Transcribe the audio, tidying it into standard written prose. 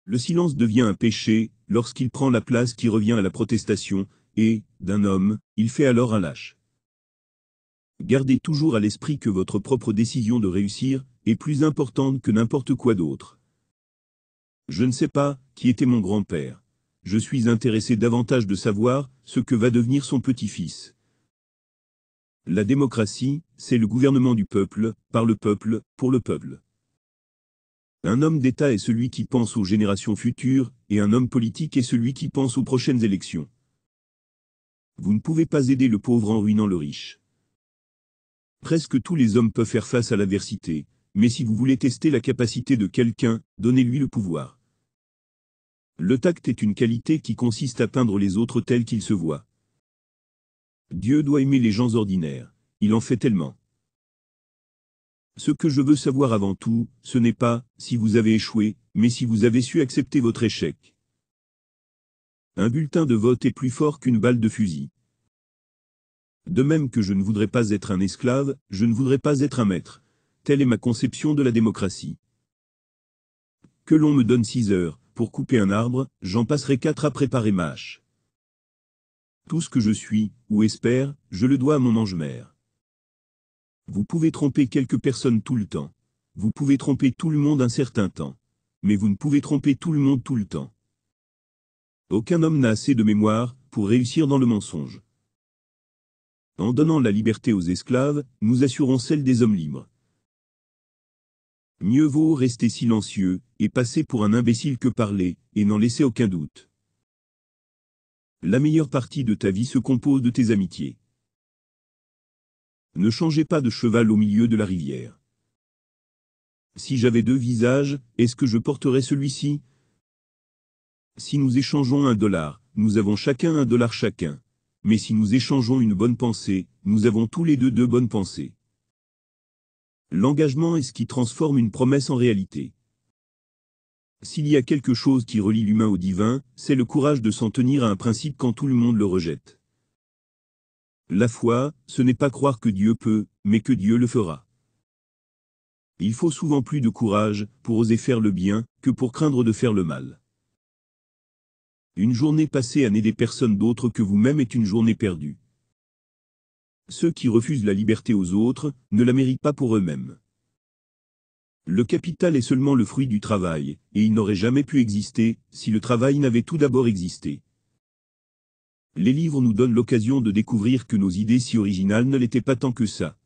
Le silence devient un péché, lorsqu'il prend la place qui revient à la protestation, et, d'un homme, il fait alors un lâche. Gardez toujours à l'esprit que votre propre décision de réussir est plus importante que n'importe quoi d'autre. Je ne sais pas qui était mon grand-père. Je suis intéressé davantage de savoir ce que va devenir son petit-fils. La démocratie, c'est le gouvernement du peuple, par le peuple, pour le peuple. Un homme d'État est celui qui pense aux générations futures, et un homme politique est celui qui pense aux prochaines élections. Vous ne pouvez pas aider le pauvre en ruinant le riche. Presque tous les hommes peuvent faire face à l'adversité, mais si vous voulez tester la capacité de quelqu'un, donnez-lui le pouvoir. Le tact est une qualité qui consiste à peindre les autres tels qu'ils se voient. Dieu doit aimer les gens ordinaires. Il en fait tellement. Ce que je veux savoir avant tout, ce n'est pas si vous avez échoué, mais si vous avez su accepter votre échec. Un bulletin de vote est plus fort qu'une balle de fusil. De même que je ne voudrais pas être un esclave, je ne voudrais pas être un maître. Telle est ma conception de la démocratie. Que l'on me donne 6 heures pour couper un arbre, j'en passerai 4 à préparer ma hache. Tout ce que je suis, ou espère, je le dois à mon ange-mère. Vous pouvez tromper quelques personnes tout le temps. Vous pouvez tromper tout le monde un certain temps. Mais vous ne pouvez tromper tout le monde tout le temps. Aucun homme n'a assez de mémoire pour réussir dans le mensonge. En donnant la liberté aux esclaves, nous assurons celle des hommes libres. Mieux vaut rester silencieux et passer pour un imbécile que parler, et n'en laisser aucun doute. La meilleure partie de ta vie se compose de tes amitiés. Ne changez pas de cheval au milieu de la rivière. Si j'avais 2 visages, est-ce que je porterais celui-ci? Si nous échangeons $1, nous avons chacun $1 chacun. Mais si nous échangeons une bonne pensée, nous avons tous les deux 2 bonnes pensées. L'engagement est ce qui transforme une promesse en réalité. S'il y a quelque chose qui relie l'humain au divin, c'est le courage de s'en tenir à un principe quand tout le monde le rejette. La foi, ce n'est pas croire que Dieu peut, mais que Dieu le fera. Il faut souvent plus de courage pour oser faire le bien que pour craindre de faire le mal. Une journée passée à n'aider personne d'autre que vous-même est une journée perdue. Ceux qui refusent la liberté aux autres ne la méritent pas pour eux-mêmes. Le capital est seulement le fruit du travail, et il n'aurait jamais pu exister si le travail n'avait tout d'abord existé. Les livres nous donnent l'occasion de découvrir que nos idées si originales ne l'étaient pas tant que ça.